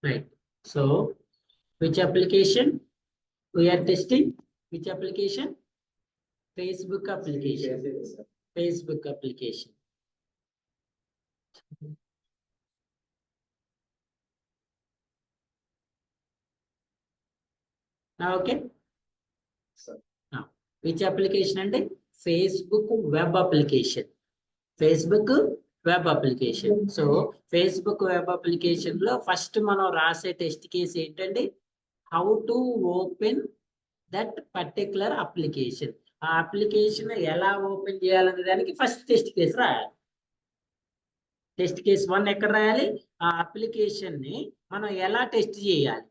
Right. So, which application we are testing? Which application? Facebook application. Facebook application. Now, okay. Now, which application and Facebook web application. Facebook web application. So, Facebook web application lo first మనం రాసే test case ఏంటండి? How to open that particular application. ఆ application ఎలా open చేయాలనే దానికి first test case రాయాలి. Test case 1 ఎక్కడ రాయాలి? ఆ అప్లికేషన్ ని మనం ఎలా టెస్ట్ చేయాలి?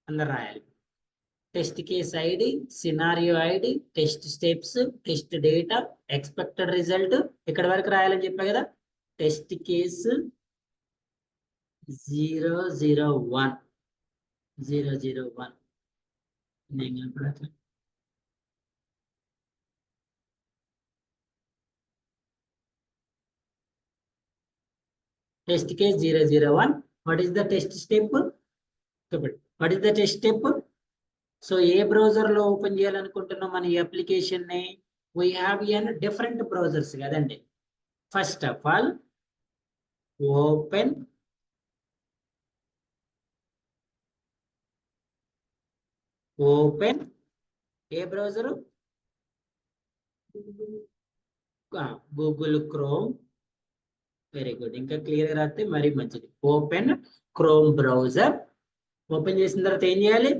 అందరు రాయాలి. Test case ID, scenario ID, test steps, test data, expected result ఇక్కడ వరకు రాయాలని చెప్పా కదా. Test case 001 test case 001. What is the test step? What is the test step? So ఏ బ్రౌజర్ లో ఓపెన్ చేయాలనుకుంటున్నాం మన ఈ అప్లికేషన్ ని? We have n different browsers కదండి. ఫస్ట్ ఆఫ్ ఆల్ ఓపెన్ ఏ browser? Google Chrome. Very good. ఇంకా clear గా రాస్తే మరీ మంచిది. Open Chrome browser. ఓపెన్ చేసిన తర్వాత ఏం చేయాలి?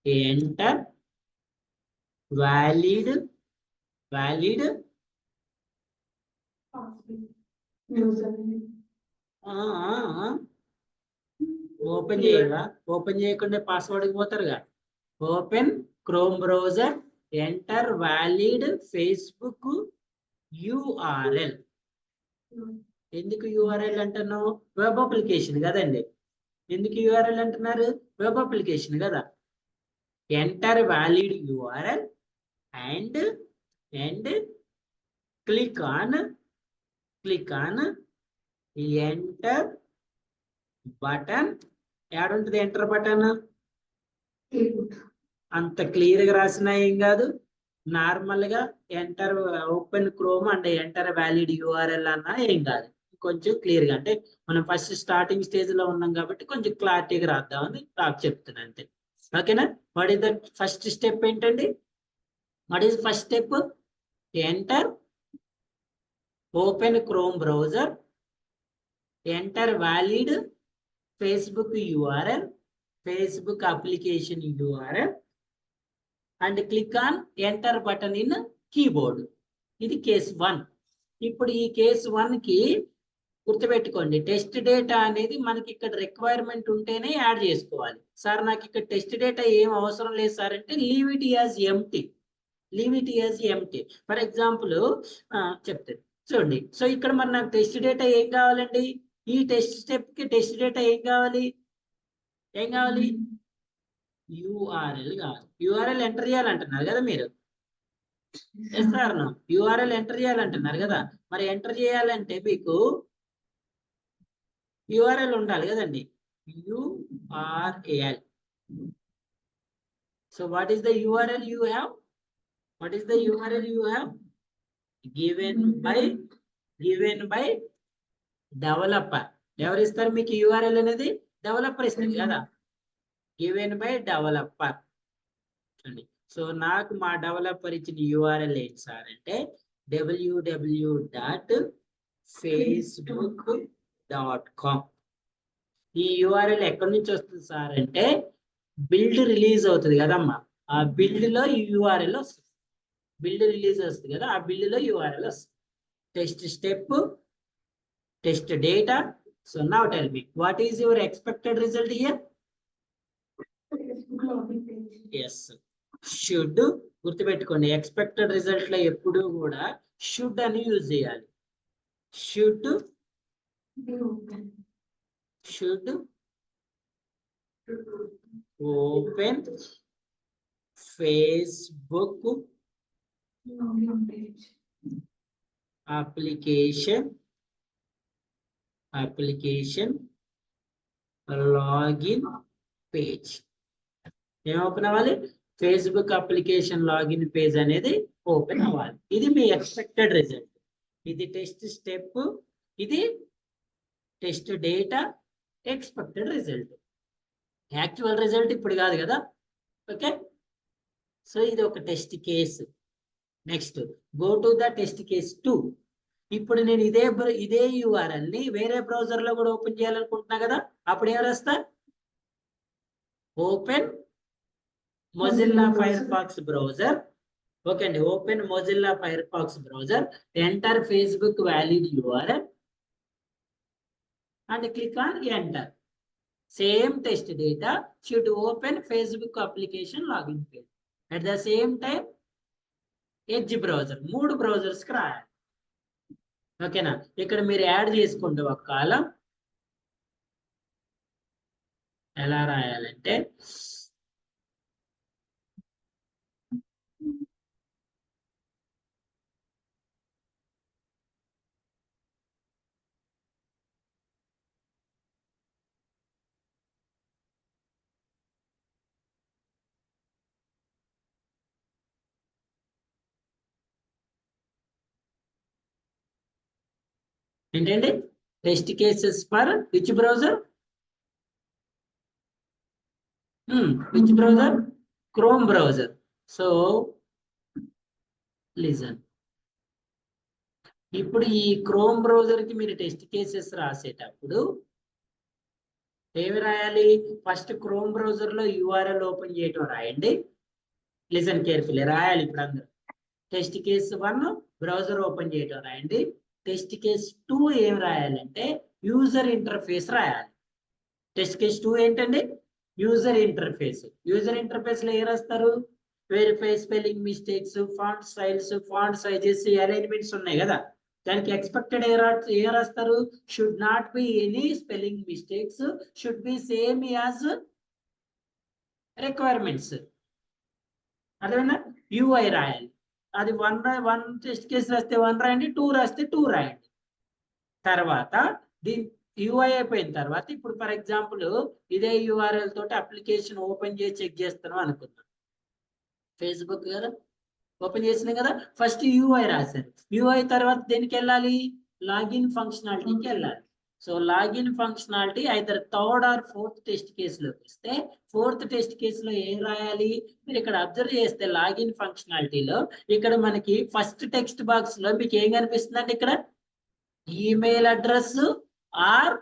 ఎంటర్ వ్యాలిడ్ ఓపెన్ చేయగా ఓపెన్ చేయకుండా పాస్వర్డ్ పోతారుగా. Open Chrome browser, enter valid Facebook URL. ఎందుకు యూఆర్ఎల్ అంటున్నావు? వెబ్ అప్లికేషన్ కదండి. ఎందుకు యూఆర్ఎల్ అంటున్నారు? వెబ్ అప్లికేషన్ కదా. Enter valid URL and click on enter button. ఏడుంటుంది ఎంటర్ బటన్? అంత క్లియర్ గా రాసినా ఏం కాదు. నార్మల్ గా enter open Chrome and enter valid URL అన్నా ఏం కాదు. కొంచెం క్లియర్ గా, అంటే మనం ఫస్ట్ స్టార్టింగ్ స్టేజ్ లో ఉన్నాం కాబట్టి కొంచెం క్లారిటీగా రాద్దామని నాకు చెప్తున్నాను అంతే. ఓకేనా? What is the first step ఏంటండి? What is first step? Enter open Chrome browser, enter valid Facebook URL, Facebook application URL and click on enter button in keyboard. ఇది కేస్ 1. ఇప్పుడు ఈ కేస్ 1 కి గుర్తుపెట్టుకోండి, టెస్ట్ డేటా అనేది మనకి ఇక్కడ requirement ఉంటేనే యాడ్ చేసుకోవాలి. సార్ నాకు ఇక్కడ టెస్ట్ డేటా ఏం అవసరం లేదు సార్ అంటే leave it as empty. For example చెప్తాను చూడండి. సో ఇక్కడ మరి నాకు టెస్ట్ డేటా ఏం కావాలండి? ఈ టెస్ట్ స్టెప్ కి టెస్ట్ డేటా ఏం కావాలి? యూఆర్ఎల్ కావాలి. యూఆర్ఎల్ ఎంటర్ చేయాలంటున్నారు కదా మీరు. యూఆర్ఎల్ ఎంటర్ చేయాలంటున్నారు కదా. మరి ఎంటర్ చేయాలంటే మీకు యూఆర్ఎల్ ఉండాలి కదండి. URL. So what is the URL you have? given by developer. ఎవరు ఇస్తారు మీకు యూఆర్ఎల్ అనేది? డెవలపర్ ఇస్తారు కదా. Given by developer. సో నాకు మా డెవలపర్ ఇచ్చిన యూఆర్ఎల్ ఏంటి సార్ అంటే www.facebook.com. ఈ యూఆర్ఎల్ ఎక్కడి నుంచి వస్తుంది సార్ అంటే బిల్డ్ రిలీజ్ అవుతుంది కదమ్మా. ఆ బిల్డ్ లో ఈ యూఆర్ఎల్ వస్తుంది. బిల్డ్ రిలీజ్ వస్తుంది కదా, ఆ బిల్డ్ లో యూఆర్ఎల్ వస్తుంది. Test step, test data. So now tell me what is your expected result here? Yes, should. గుర్తుపెట్టుకోండి, ఎక్స్పెక్టెడ్ రిజల్ట్ లో ఎప్పుడు కూడా షుడ్ అని యూజ్ చేయాలి. Should open Facebook application login page. ఏం ఓపెన్ అవ్వాలి? ఫేస్బుక్ అప్లికేషన్ లాగిన్ పేజ్ అనేది open అవ్వాలి. ఇది మీ ఎక్స్పెక్టెడ్ రిజల్ట్. ఇది టెస్ట్ స్టెప్, ఇది test data, expected result. Actual result ఇప్పుడు కాదు కదా. ఓకే, సో ఇది ఒక test case. Next go to the test case 2. ఇప్పుడు నేను ఇదే URL ని వేరే బ్రౌజర్ లో కూడా ఓపెన్ చేయాలనుకుంటున్నా కదా. అప్పుడు ఏం రాస్తా? Open Mozilla Firefox browser. Okay అండి, open Mozilla Firefox browser, enter Facebook valid URL and click on enter. Same test data should open Facebook application login page. At the same time Edge browser, 3 browsers కి రాయాలి. ఓకేనా? ఇక్కడ మీరు add చేసుకోండి ఒక కాలం. ఎలా రాయాలంటే ఏంటండి? Test cases for which browser? Which browser? Chrome browser. So listen. ఇప్పుడు ఈ క్రోమ్ బ్రౌజర్ కి మీరు టెస్ట్ కేసెస్ రాసేటప్పుడు ఏమి రాయాలి? ఫస్ట్ క్రోమ్ బ్రౌజర్ లో URL ఓపెన్ చేయటం రాయండి. లిజన్ కేర్ఫుల్లీ రాయాలి. ఇప్పుడు అందరూ టెస్ట్ కేస్ 1 బ్రౌజర్ ఓపెన్ చేయటం రాయండి. టెస్ట్ కేస్ 2 ఏం రాయాలంటే యూజర్ ఇంటర్ఫేస్ రాయాలి. టెస్ట్ కేస్ 2 ఏంటండి? User interface. యూజర్ ఇంటర్ఫేస్ లో ఏం రాస్తారు? Verify spelling mistakes, font styles, font sizes, alignments ఉన్నాయి కదా. దానికి ఎక్స్పెక్టెడ్ ఏం రాస్తారు? Should not be any spelling mistakes, should be same as requirements. అదేవిధంగా UI రాయాలి. అది 1 టెస్ట్ కేసు రాస్తే 1 రాయండి, 2 రాస్తే 2 రాయండి. తర్వాత దీని UI అయిపోయిన తర్వాత ఇప్పుడు ఫర్ ఎగ్జాంపుల్ ఇదే URL తోటి అప్లికేషన్ ఓపెన్ చేసి చెక్ చేస్తాను అనుకుందాం. ఫేస్బుక్ కదా ఓపెన్ చేసినాం కదా. ఫస్ట్ UI రాశారు. UI తర్వాత దేనికి వెళ్ళాలి? లాగిన్ ఫంక్షనాలిటీకి వెళ్ళాలి. So login functionality either 3rd or 4th test కేసులోకి వస్తే 4th టెస్ట్ కేసులో ఏం రాయాలి? మీరు ఇక్కడ అబ్జర్వ్ చేస్తే లాగిన్ ఫంక్షనాలిటీలో ఇక్కడ మనకి ఫస్ట్ టెక్స్ట్ బాక్స్ లో మీకు ఏం కనిపిస్తుంది అంటే ఇక్కడ email address or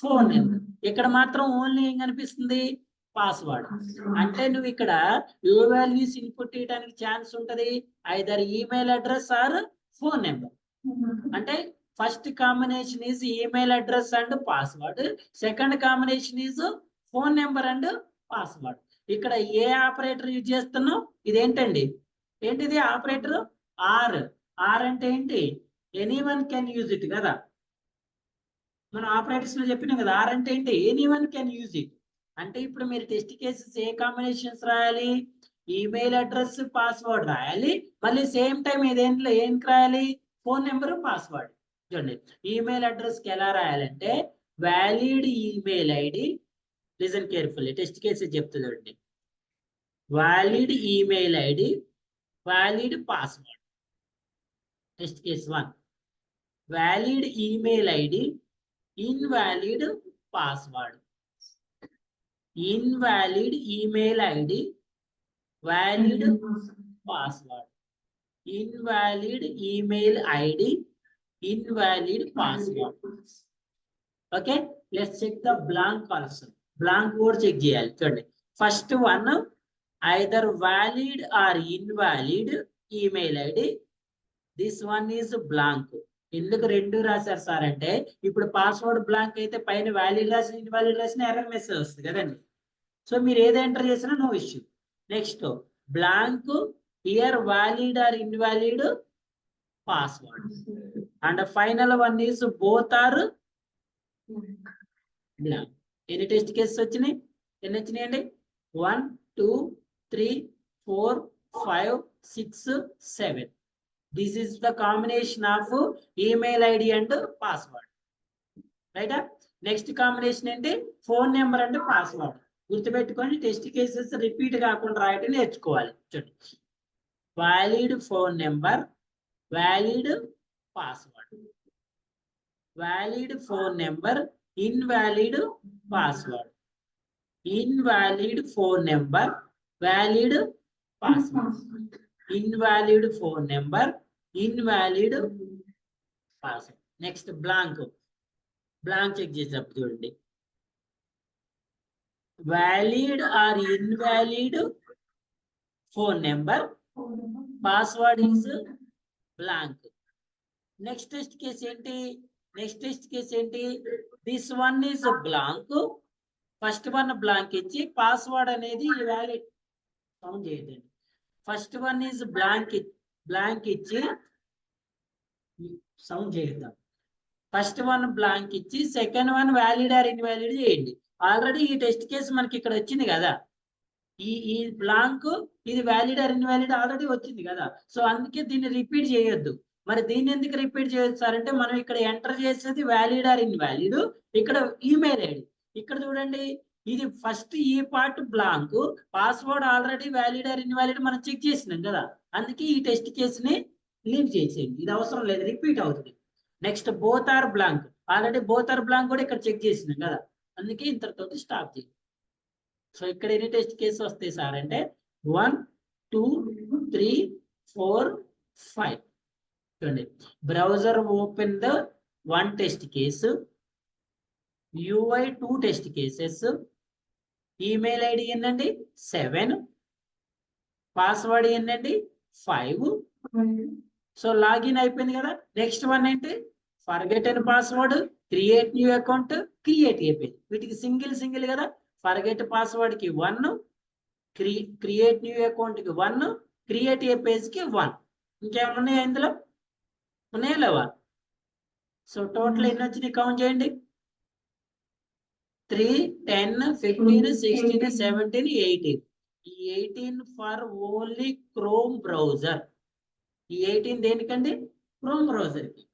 phone number. ఇక్కడ మాత్రం ఓన్లీ ఏం కనిపిస్తుంది? పాస్వర్డ్. అంటే నువ్వు ఇక్కడ ఏ వాల్యూస్ ఇన్పుట్ చేయడానికి ఛాన్స్ ఉంటది? Either email address or phone number. అంటే first combination is email address and password, second combination is phone number and password. ఇక్కడ ఏ ఆపరేటర్ యూజ్ చేస్తున్నావు? ఇదేంటండి? ఏంటిది ఆపరేటర్? ఆర్. ఆర్ అంటే ఏంటి? ఎనీవన్ కెన్ యూజ్ ఇట్ కదా. మనం ఆపరేటర్స్ లో చెప్పినాం కదా. ఆర్ అంటే ఏంటి? Anyone can use it. అంటే ఇప్పుడు మీరు టెస్ట్ కేసెస్ ఏ కాంబినేషన్స్ రాయాలి? ఈమెయిల్ అడ్రస్, పాస్వర్డ్ రాయాలి. మళ్ళీ సేమ్ టైం ఇదేంట్లో ఏం రాయాలి? Phone number, password. చూడండి ఈమెయిల్ అడ్రస్ కి ఎలా రాయాలంటే valid email ID. Listen carefully, test cases చెప్తుందండి. Valid email ID, valid password. Test case 1 valid email ID, invalid password. Invalid email ID, valid password. Invalid email ID, invalid password. Okay, let's check the blank also. Blank కూడా check చేయాలి. చూడండి first one either valid or invalid email id. This one is blank. ఎందుకు రెండు రాశారు sir అంటే ఇప్పుడు password blank అయితే పైన వ్యాలిడ్ రాసిన ఇన్వాలిడ్ రాసిన ఎర్రర్ మెసేజ్ వస్తుంది కదండి. సో మీరు ఏది ఎంటర్ చేసినా no issue. Next blank here valid or invalid password. And the final one is both are blank. Any test cases వచ్చినాయి? ఎన్ని వచ్చినాయండి? 1 2 3 4 5 6 7. This is the combination of email ID and password. Right? Next combination ఏంటి phone number and password. గుర్తుపెట్టుకొని test cases repeat కాకుండా రాయటం నేర్చుకోవాలి. చూడండి, valid phone number, valid password, valid phone number, invalid password, invalid phone number, valid password, invalid phone number, invalid password. Next blank, blank check చేసేటప్పుడు చూడండి, valid or invalid phone number, password is blank. Next test case ఏంటి, next test case ఏంటి, this one is blank, first one blank ఇచ్చి password అనేది valid. Sound చేయదండి. First one is blank, blank ఇచ్చి sound చేద్దాం. First one blank ఇచ్చి second one valid or invalid చేయండి. Already ఈ టెస్ట్ కేసు మనకి ఇక్కడ వచ్చింది కదా, ఈ బ్లాంక్ ఇది వ్యాలిడ్ ఆర్ ఇన్వాలిడ్ ఆల్రెడీ వచ్చింది కదా. సో అందుకే దీన్ని రిపీట్ చేయొద్దు. మరి దీన్ని ఎందుకు రిపీట్ చేయొచ్చు సార్ అంటే, మనం ఇక్కడ ఎంటర్ చేసేది వ్యాలిడ్ ఆర్ ఇన్వాలిడ్, ఇక్కడ ఈమెయిల్ ఐడి. ఇక్కడ చూడండి, ఇది ఫస్ట్ ఈ part blank, password already valid or invalid మనం చెక్ చేసినాం కదా. అందుకే ఈ టెస్ట్ కేసుని లీవ్ చేసేయండి, ఇది అవసరం లేదు, రిపీట్ అవుతుంది. Next both are blank, already both are blank కూడా ఇక్కడ చెక్ చేసినాం కదా, అందుకే ఇంతతో స్టాప్ చేయండి. సో ఇక్కడ ఎన్ని టెస్ట్ కేసు వస్తాయి సార్ అంటే 1 2 3 4 5. చూడండి, browser open the 1 test case, UI 2 test cases, email ID ఏంటండి 7, పాస్వర్డ్ ఏంటండి 5. సో లాగిన్ అయిపోయింది కదా. నెక్స్ట్ వన్ ఏంటి, forget and password, create new account, create అయిపోయింది. వీటికి సింగిల్ సింగిల్ కదా, ఫర్గెట్ పాస్వర్డ్ కి 1, క్రియేట్ న్యూ అకౌంట్ కి 1, క్రియేట్ ఏ పేజ్ కి 1. ఇంకేమైనా ఉన్నాయా ఇందులో, ఉన్నాయా లేవా? సో టోటల్ ఎన్ని వచ్చినాయి కౌంట్ చేయండి, 3 10 15 16 17 18. ఈ 18 ఫర్ ఓన్లీ క్రోమ్ బ్రౌజర్. ఈ 18 దేనికండి, క్రోమ్ బ్రౌజర్ కి.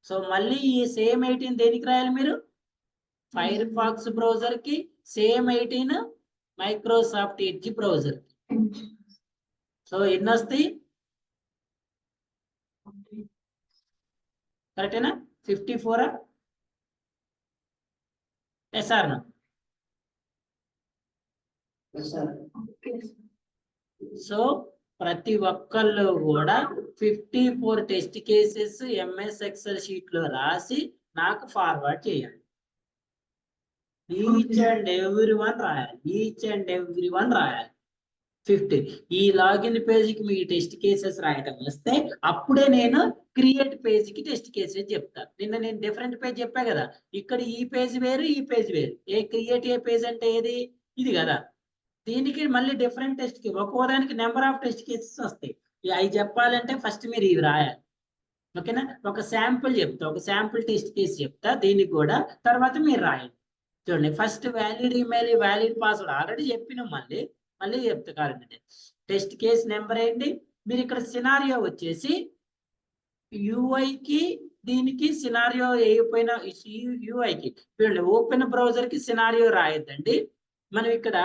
సో మళ్ళీ ఈ సేమ్ 18 దేనికి రాయాలి మీరు, ఫైర్ ఫాక్స్ బ్రౌజర్ కి, సేమ్ 18 మైక్రోసాఫ్ట్ ఎడ్జ్ బ్రౌజర్ కి. సో ఎన్ని వస్తాయి, కరెక్టేనా? 54. ఎస్ఆర్ నా? సో ప్రతి ఒక్కళ్ళు కూడా 54 test cases MS excel sheet లో రాసి నాకు ఫార్వర్డ్ చేయాలి. ఈచ్ అండ్ ఎవ్రీ వన్ రాయాలి, ఈచ్ అండ్ ఎవ్రీ వన్ రాయాలి. 50 ఈ లాగిన్ పేజీకి మీ టెస్ట్ కేసెస్ రాయటం వస్తే అప్పుడే నేను క్రియేట్ పేజీకి టెస్ట్ కేసెస్ చెప్తాను. నిన్న నేను డిఫరెంట్ పేజ్ చెప్పా కదా, ఇక్కడ ఈ పేజ్ వేరు, ఈ పేజ్ వేరు. క్రియేట్ ఏ పేజ్ అంటే ఏది, ఇది కదా. దీనికి మళ్ళీ డిఫరెంట్ టెస్ట్ కి ఒక్కోదానికి నెంబర్ ఆఫ్ టెస్ట్ కేసెస్ వస్తాయి. అవి చెప్పాలంటే ఫస్ట్ మీరు ఇవి రాయాలి. ఓకేనా? ఒక శాంపుల్ చెప్తా, ఒక శాంపుల్ టెస్ట్ కేసు చెప్తా, దీనికి కూడా తర్వాత మీరు రాయండి. చూడండి, first valid email, valid password already చెప్పినాం, మళ్ళీ చెప్తా కాదండి. టెస్ట్ కేస్ నెంబర్ ఏంటి, మీరు ఇక్కడ సినారియో వచ్చేసి యూఐకి దీనికి సినారియో వేయకపోయినా యూఐకి చూడండి, ఓపెన్ బ్రౌజర్ కి సినారియో రాయొద్దండి. మనం ఇక్కడ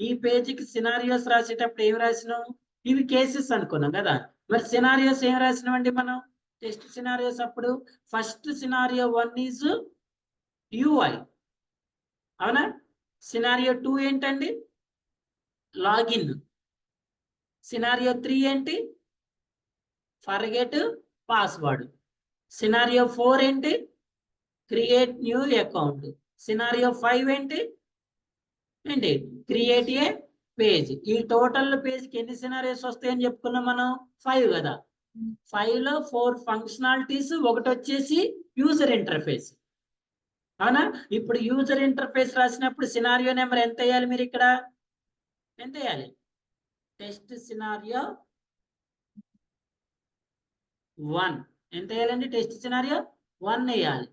ఈ పేజీకి సినారియోస్ రాసేటప్పుడు ఏం రాసినాం, ఇవి కేసెస్ అనుకున్నాం కదా. మరి సినారియోస్ ఏం రాసినాం అండి మనం టెస్ట్ సినారియోస్ అప్పుడు, ఫస్ట్ సినారియో 1 ఈజ్ యూఐ, అవునా? సినారియో 2 ఏంటండి, లాగిన్. సినారియో 3 ఏంటి, ఫర్గెట్ పాస్వర్డ్. సినారియో 4 ఏంటి, క్రియేట్ న్యూ అకౌంట్. సినారియో 5 ఏంటి, క్రియేట్ ఏ పేజ్. ఈ టోటల్ పేజ్కి ఎన్ని సినారియోస్ వస్తాయని చెప్పుకున్నాం మనం, 5 కదా. 5 లో 4 ఫంక్షనాలిటీస్, ఒకటి వచ్చేసి యూజర్ ఇంటర్ఫేస్, అవునా? ఇప్పుడు యూజర్ ఇంటర్ఫేస్ రాసినప్పుడు సినారియో నెంబర్ ఎంత వేయాలి మీరు ఇక్కడ, ఎంత వేయాలి, టెస్ట్ సినారియో 1 ఎంత వేయాలండి, టెస్ట్ సినారియో 1 వేయాలి,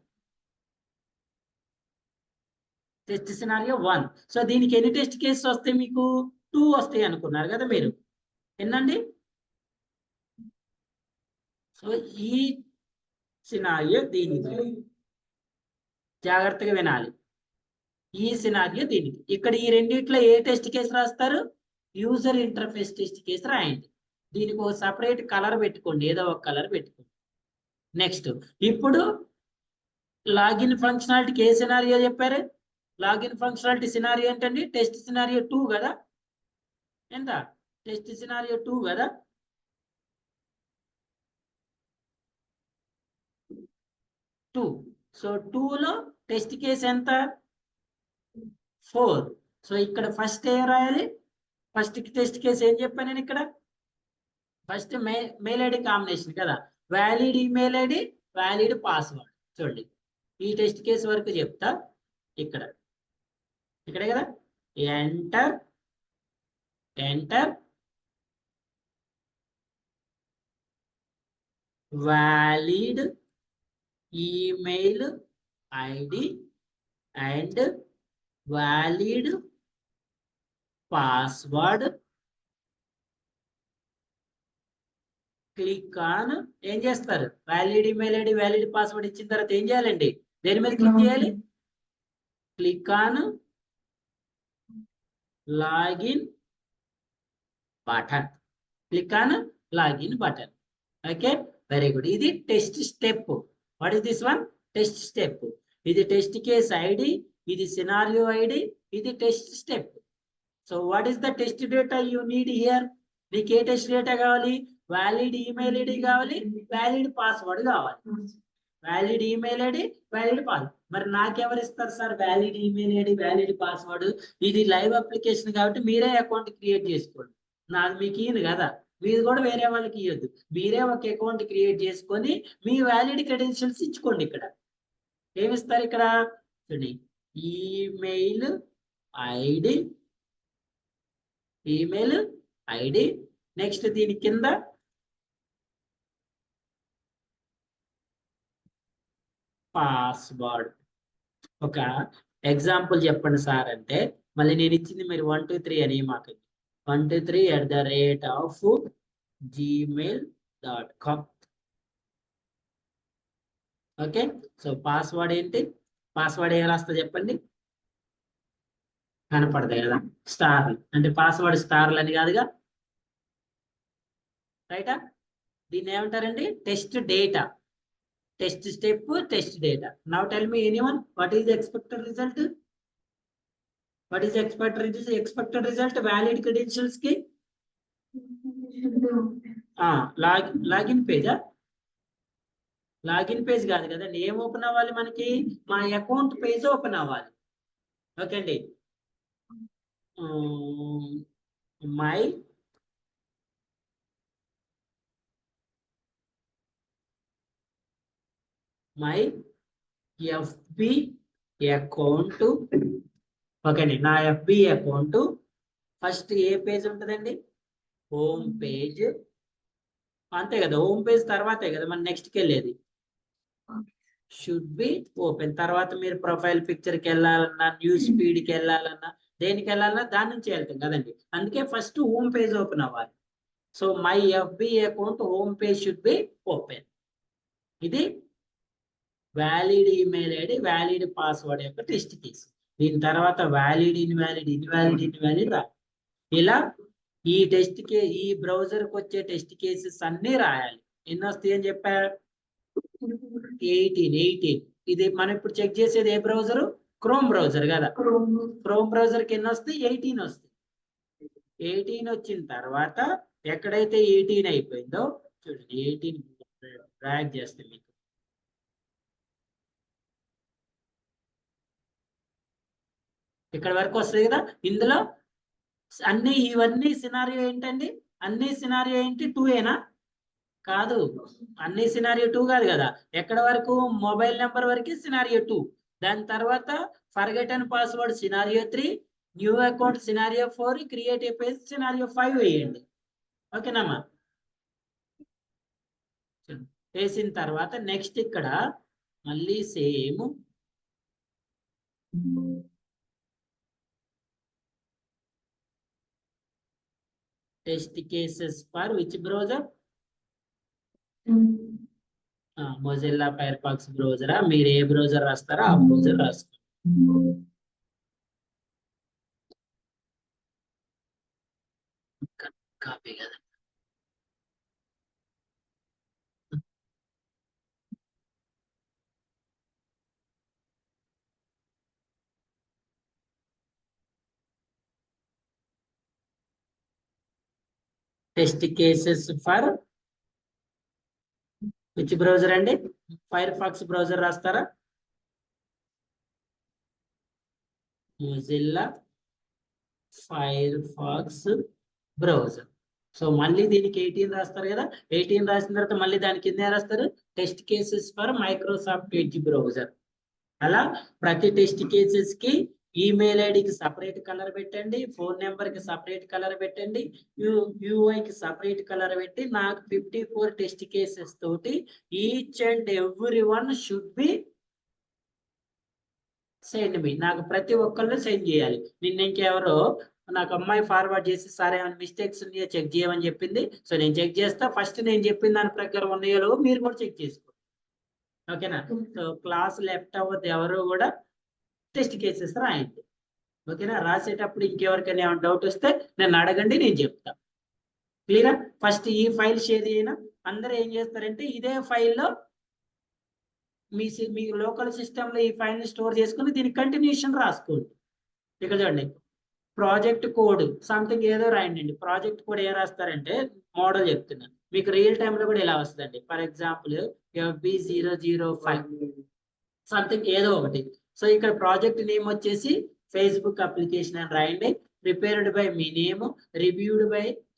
టెస్ట్ సినారియో 1. సో దీనికి ఎన్ని టెస్ట్ కేసెస్ వస్తాయి మీకు, 2 వస్తాయి అనుకున్నారు కదా మీరు. ఎన్నండి? సో ఈ సినారియో దీనికి, జాగ్రత్తగా వినాలి. ఈ సినారియో దీనికి. ఇక్కడ ఈ రెండిట్లో ఏ టెస్ట్ కేసు రాస్తారు? యూజర్ ఇంటర్ఫేస్ టెస్ట్ కేసు రాయండి. దీనికి ఒక సపరేట్ కలర్ పెట్టుకోండి, ఏదో ఒక కలర్ పెట్టుకోండి. నెక్స్ట్ ఇప్పుడు లాగిన్ ఫంక్షనాలిటీకి ఏ సినారియో చెప్పారు? లాగిన్ ఫంక్షనాలిటీ సినారియో ఏంటండి? టెస్ట్ సినారియో 2 కదా? ఎంత? టెస్ట్ సినారియో 2 కదా? టూ. సో 2లో టెస్ట్ కేసు ఎంత? 4. సో ఇక్కడ ఫస్ట్ ఏం రాయాలి? ఫస్ట్ టెస్ట్ కేసు ఏం చెప్పాను నేను ఇక్కడ? ఫస్ట్ మెయిల్ ఐడి కాంబినేషన్ కదా, valid email ID, valid password. చూడండి ఈ టెస్ట్ కేసు వరకు చెప్తా. ఇక్కడే కదా, enter valid email ID and valid password. Click on, ఏం చేస్తారు? Valid email ID valid password ఇచ్చిన తర్వాత ఏం చేయాలండి? దేని మీద క్లిక్ చేయాలి? Click on login button. Click on login button. Okay, very good. ఇది test step. What is this one? Test step. ఇది టెస్ట్ కేస్ ఐడి, ఇది సినారియో ఐడి, ఇది test step. So what is the test data you need here? నీకు ఏ test data కావాలి? Valid email ID కావాలి, valid password కావాలి. Valid email ID, valid password. మరి నాకెవరు ఇస్తారు sir valid email ID valid password? ఇది live application కాబట్టి మీరే అకౌంట్ క్రియేట్ చేసుకోండి. నాది మీకు ఇయ్యను కదా, మీది కూడా వేరే వాళ్ళకి ఇవ్వద్దు. మీరే ఒక అకౌంట్ క్రియేట్ చేసుకొని మీ వ్యాలిడ్ క్రెడెన్షియల్స్ ఇచ్చుకోండి. ఇక్కడ ఏమిస్తారు? ఇక్కడ చూడండి, email ID, email ID. Next దీని కింద పాస్వర్డ్. ఒక ఎగ్జాంపుల్ చెప్పండి సార్ అంటే, మళ్ళీ నేను ఇచ్చింది మీరు 1 2 3 అని మాకు 1 2 3 @gmail.com. ఓకే, సో పాస్వర్డ్ ఏంటి? పాస్వర్డ్ ఏం రాస్తా చెప్పండి? కనపడతాయి కదా స్టార్లు, అంటే పాస్వర్డ్ స్టార్లు అని కాదుగా, రైటా? దీన్ని ఏమంటారండి? Test data. Test step, test data. Now tell me anyone, what is expected result? What is expected result? Valid credentials ki login పేజా? లాగిన్ పేజ్ కాదు కదండి. ఏం ఓపెన్ అవ్వాలి మనకి? మా అకౌంట్ పేజ్ ఓపెన్ అవ్వాలి. ఓకే అండి, మై ఎఫ్బి అకౌంట్. ఓకే అండి, నా ఎఫ్బి అకౌంట్ ఫస్ట్ ఏ పేజ్ ఉంటుందండి? Home page. అంతే కదా, హోమ్ పేజ్ తర్వాతే కదా మన నెక్స్ట్కి వెళ్ళేది. Should be open. తర్వాత మీరు ప్రొఫైల్ పిక్చర్కి వెళ్ళాలన్నా, న్యూస్ ఫీడ్కి వెళ్ళాలన్నా, దేనికి వెళ్ళాలన్నా దాని నుంచి వెళ్తాం కదండి. అందుకే ఫస్ట్ హోమ్ పేజ్ ఓపెన్ అవ్వాలి. So my FB account home page should be open. ఇది valid email ID, valid password యొక్క టెస్ట్ కేసు. దీని తర్వాత వ్యాలిడ్ ఇన్వాలిడ్ రా. ఇలా ఈ టెస్ట్ ఈ బ్రౌజర్కి వచ్చే టెస్ట్ కేసెస్ అన్ని రాయాలి. ఎన్ని వస్తాయి అని చెప్పారు? 18. ఇది మనం ఇప్పుడు చెక్ చేసేది ఏ బ్రౌజర్? క్రోమ్ బ్రౌజర్ కదా. క్రోమ్ బ్రౌజర్ కి ఎన్ని వస్తాయి? 18 వస్తాయి. 18 వచ్చిన తర్వాత ఎక్కడైతే 18 అయిపోయిందో చూడండి, 18 డ్రాగ్ చేస్తే మీకు ఇక్కడ వరకు వస్తుంది కదా. ఇందులో అన్ని ఇవన్నీ సినారియో ఏంటండి? అన్ని సినారియో ఏంటి? 2ఏనా? కాదు, అన్ని సినారియో 2 కాదు కదా. ఎక్కడ వరకు? మొబైల్ నెంబర్ వరకు సినారియో 2. దాని తర్వాత forgotten password scenario 3, new account scenario 4, create a page scenario 5 వేయండి. ఓకేనమ్మా? వేసిన తర్వాత నెక్స్ట్ ఇక్కడ మళ్ళీ same test cases for which browser? Mozilla Firefox బ్రౌజరా? మీరు ఏ బ్రౌజర్ రాస్తారో ఆ బ్రౌజర్ రాసుకోండి. కాపీ కదా. Test cases for which browser అండి? ఫైర్ ఫాక్స్ బ్రౌజర్ రాస్తారా? Mozilla Firefox browser. So మళ్ళీ దీనికి 18 రాస్తారు కదా. 18 రాసిన తర్వాత మళ్ళీ దాని కింద రాస్తారు test cases for Microsoft edge browser. అలా ప్రతి టెస్ట్ కేసెస్ కి ఈమెయిల్ ఐడికి సపరేట్ కలర్ పెట్టండి, ఫోన్ నెంబర్ కి సపరేట్ కలర్ పెట్టండి, యూఐకి సపరేట్ కలర్ పెట్టి నాకు 54 టెస్ట్ కేసెస్ తోటి each and every one should be send me. నాకు ప్రతి ఒక్కళ్ళు సెండ్ చేయాలి. నిన్న ఇంకెవరో నాకు అమ్మాయి ఫార్వర్డ్ చేసి సార్ ఏమైనా మిస్టేక్స్ ఉన్నాయో చెక్ చేయమని చెప్పింది. సో నేను చెక్ చేస్తా. ఫస్ట్ నేను చెప్పిన దాని ప్రకారం ఉన్నాయో మీరు కూడా చెక్ చేసుకోండి. ఓకేనా? సో క్లాస్ లెఫ్ట్ అవ్వద్దు ఎవరు కూడా. టెస్ట్ కేసెస్ రాయండి. ఓకేనా? రాసేటప్పుడు ఇంకెవరికైనా ఏమైనా డౌట్ వస్తే నన్ను అడగండి, నేను చెప్తా. క్లియరా? ఫస్ట్ ఈ ఫైల్ షేర్ చేయనా. అందరూ ఏం చేస్తారంటే ఇదే ఫైల్లో మీ లోకల్ సిస్టమ్ లో ఈ ఫైల్ ని స్టోర్ చేసుకుని దీని కంటిన్యూషన్ రాసుకోండి. ఇక్కడ చూడండి ప్రాజెక్ట్ కోడ్ సంథింగ్ ఏదో రాయండి. ప్రాజెక్ట్ కోడ్ ఏం రాస్తారంటే మోడల్ చెప్తున్నాను మీకు రియల్ టైమ్ లో కూడా ఇలా వస్తుందండి. ఫర్ ఎగ్జాంపుల్ FB005 సంథింగ్ ఏదో ఒకటి. సో ఇక్కడ ప్రాజెక్ట్ నేమ్ వచ్చేసి ఫేస్బుక్ అప్లికేషన్ అని రాయండి. Prepared by me name,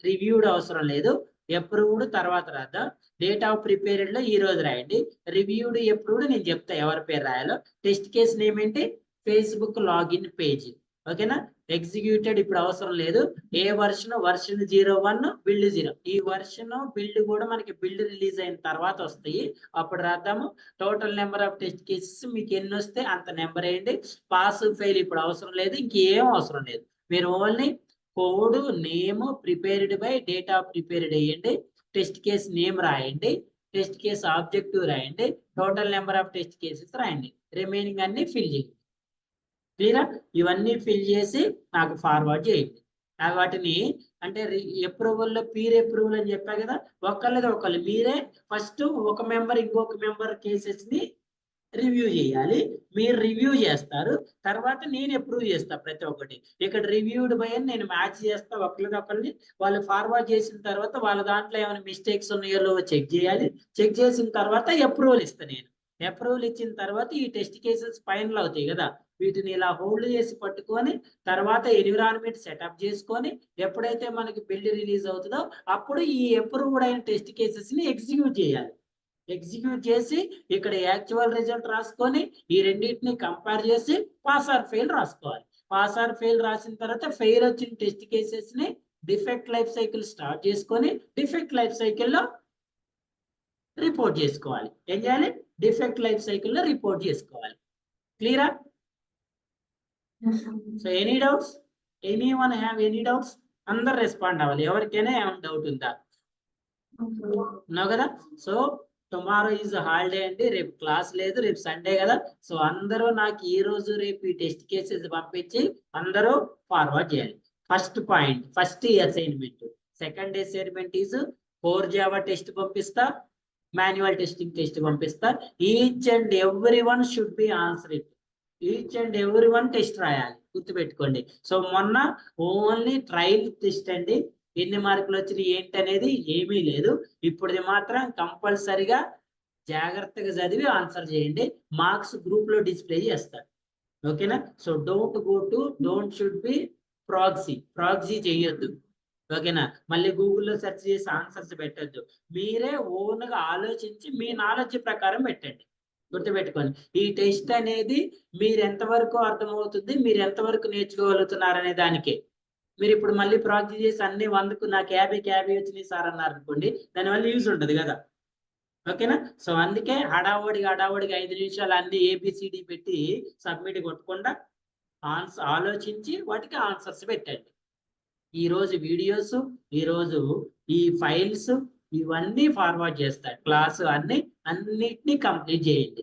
reviewed అవసరం లేదు, అప్రూవ్డ్ తర్వాత రాద్దాం. డేట్ ఆఫ్ ప్రిపేర్డ్ లో ఈ రోజు రాయండి. రివ్యూడ్ అప్రూవ్డ్ నేను చెప్తా ఎవరి పేరు రాయాలో. టెస్ట్ కేస్ నేమ్ ఏంటి? Facebook login page. ఓకేనా? ఎగ్జిక్యూటెడ్ ఇప్పుడు అవసరం లేదు. ఏ వర్షన్? Version 01 build 0. ఈ వర్షన్ బిల్డ్ కూడా మనకి బిల్డ్ రిలీజ్ అయిన తర్వాత వస్తాయి, అప్పుడు రాద్దాము. Total number of test cases మీకు ఎన్ని వస్తే అంత నెంబర్ వేయండి. పాస్ ఫెయిల్ ఇప్పుడు అవసరం లేదు, ఇంకేం అవసరం లేదు. మీరు only code name prepared by date of prepared వేయండి. టెస్ట్ కేస్ నేమ్ రాయండి, టెస్ట్ కేస్ ఆబ్జెక్టివ్ రాయండి, total number of test cases రాయండి. రిమైనింగ్ అన్ని ఫిల్ చేయండి. క్లియరా? ఇవన్నీ ఫిల్ చేసి నాకు ఫార్వర్డ్ చేయండి. వాటిని అంటే అప్రూవల్ లో పీర్ అప్రూవల్ అని చెప్పా కదా, ఒకళ్ళు మీరే ఫస్ట్ ఒక మెంబర్ ఇంకొక మెంబర్ కేసెస్ ని రివ్యూ చేయాలి. మీరు రివ్యూ చేస్తారు, తర్వాత నేను అప్రూవ్ చేస్తా ప్రతి ఒక్కటి. ఇక్కడ రివ్యూడ్ బై అని నేను మ్యాచ్ చేస్తా ఒకరిని. వాళ్ళు ఫార్వర్డ్ చేసిన తర్వాత వాళ్ళ దాంట్లో ఏమైనా మిస్టేక్స్ ఉన్నాయో చెక్ చేయాలి. చెక్ చేసిన తర్వాత అప్రూవల్ ఇస్తా నేను. అప్రూవల్ ఇచ్చిన తర్వాత ఈ టెస్ట్ కేసెస్ ఫైనల్ అవుతాయి కదా, వీటిని ఇలా హోల్డ్ చేసి పట్టుకొని తర్వాత ఎన్విరాన్మెంట్ సెటప్ చేసుకొని ఎప్పుడైతే మనకి బిల్డ్ రిలీజ్ అవుతుందో అప్పుడు ఈ అప్రూవ్డ్ అయిన టెస్ట్ కేసెస్ ని ఎగ్జిక్యూట్ చేయాలి. ఎగ్జిక్యూట్ చేసి ఇక్కడ యాక్చువల్ రిజల్ట్ రాసుకొని ఈ రెండింటిని కంపేర్ చేసి పాస్ ఆర్ ఫెయిల్ రాసుకోవాలి. పాస్ ఆర్ ఫెయిల్ రాసిన తర్వాత ఫెయిల్ వచ్చిన టెస్ట్ కేసెస్ ని డిఫెక్ట్ లైఫ్ సైకిల్ స్టార్ట్ చేసుకొని డిఫెక్ట్ లైఫ్ సైకిల్లో రిపోర్ట్ చేసుకోవాలి. ఏం చేయాలి? డిఫెక్ట్ లైఫ్ సైకిల్లో రిపోర్ట్ చేసుకోవాలి. క్లియరా? So any doubts? Anyone have any doubts? అందరు రెస్పాండ్ అవ్వాలి. ఎవరికైనా ఏమైనా డౌట్ ఉందా? నో కదా? సో టుమారో ఈజ్ హాలిడే అండి, రేపు క్లాస్ లేదు, రేపు సండే కదా. సో అందరూ నాకు ఈ రోజు రేపు ఈ టెస్ట్ కేసెస్ పంపించి అందరూ ఫార్వర్డ్ చేయాలి. First point, first assignment. Second assignment is core Java test పంపిస్తా, మాన్యువల్ టెస్టింగ్ టెస్ట్ పంపిస్తా. Each and every one should be answer it. Each and every one test రాయాలి, గుర్తుపెట్టుకోండి. సో మొన్న ఓన్లీ ట్రయల్ టెస్ట్ అండి, ఎన్ని మార్కులు వచ్చినాయి ఏంటి అనేది ఏమీ లేదు. ఇప్పుడు మాత్రం కంపల్సరిగా జాగ్రత్తగా చదివి ఆన్సర్ చేయండి. మార్క్స్ గ్రూప్ లో డిస్ప్లే చేస్తారు. ఓకేనా? So don't should be proxy చేయొద్దు. ఓకేనా? మళ్ళీ గూగుల్లో సెర్చ్ చేసి ఆన్సర్స్ పెట్టద్దు. మీరే ఓన్ గా ఆలోచించి మీ నాలెడ్జ్ ప్రకారం పెట్టండి. గుర్తుపెట్టుకోండి, ఈ టెస్ట్ అనేది మీరు ఎంతవరకు అర్థమవుతుంది, మీరు ఎంతవరకు నేర్చుకోగలుగుతున్నారనే దానికే. మీరు ఇప్పుడు మళ్ళీ ప్రాక్టీస్ చేసి అన్ని 100కు నాకు 50 వచ్చినాయి సార్ అన్నారు అనుకోండి, దానివల్ల యూజ్ ఉంటుంది కదా. ఓకేనా? సో అందుకే హడావుడిగా 5 నిమిషాలు అన్ని ABCD పెట్టి సబ్మిట్ కొట్టకుండా ఆలోచించి వాటికి ఆన్సర్స్ పెట్టండి. ఈ రోజు వీడియోస్, ఈ రోజు ఈ ఫైల్స్ ఇవన్నీ ఫార్వర్డ్ చేస్తాను. క్లాస్ అన్నిటినీ కంప్లీట్ చేయండి.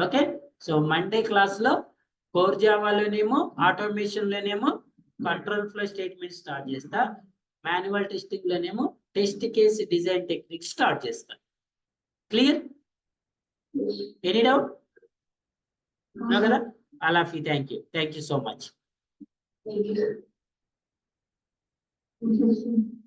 ఓకే. సో మండే క్లాస్ లో కోర్ జావాలోనేమో ఆటోమేషన్ లోనేమో కంట్రోల్ ఫ్లో స్టేట్మెంట్ స్టార్ట్ చేస్తా. మాన్యువల్ టెస్టింగ్ లోనేమో test case design technique start చేస్తా. క్లియర్? Any doubt? కదా? అలాఫీ, thank you so much. Thank you.